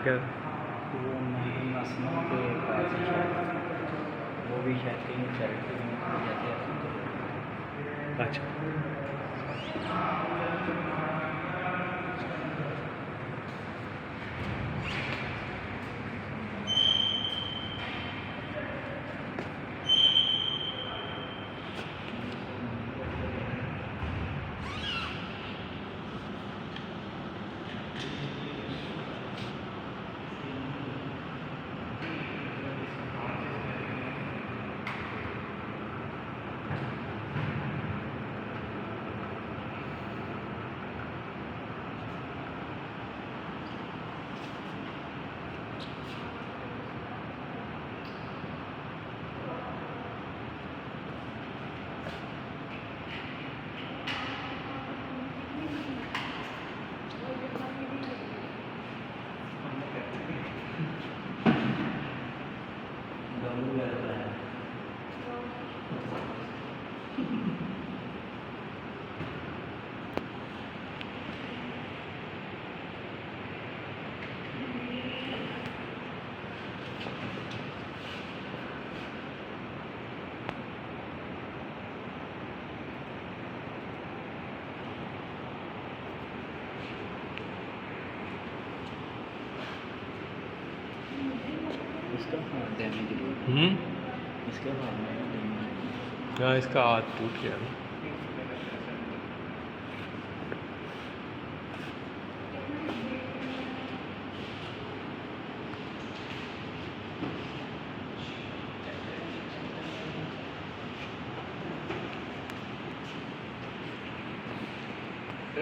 क्या? वो नसनों के पास ही शायद, वो भी शायद कहीं चैरिटी में जाते हैं। अच्छा। इसका हाथ देने के लिए, इसका हाथ देने के लिए। हाँ, इसका हाथ टूट गया ना।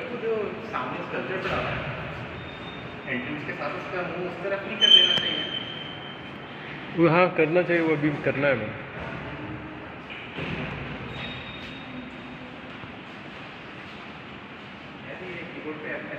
वो जो सामने स्कल्पचर पड़ा हुआ है एंट्रेंस के साथ, उसका मुंह उस तरफ नहीं कर देना चाहिए। वो हाँ करना चाहिए, वो अभी करना है मैं। यार ये कीबोर्ड पे F10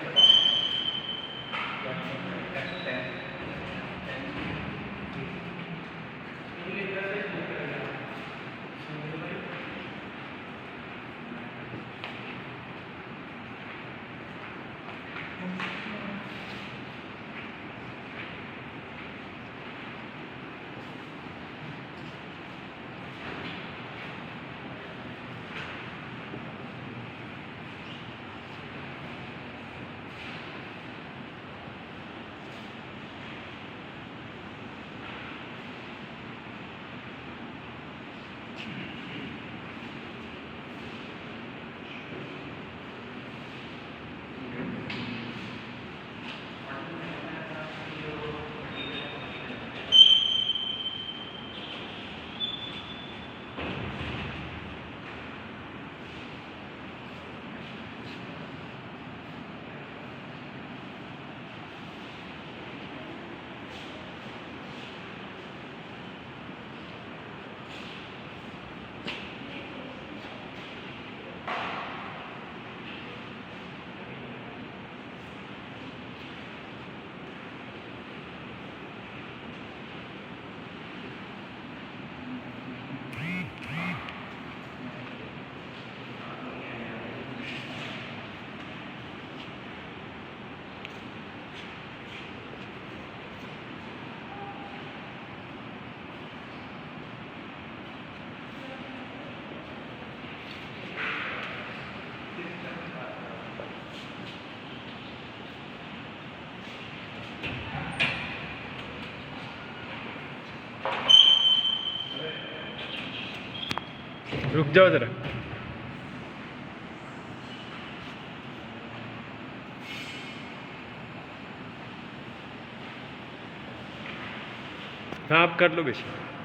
रुक जाओ जरा। हाँ, आप कर लो बेशक।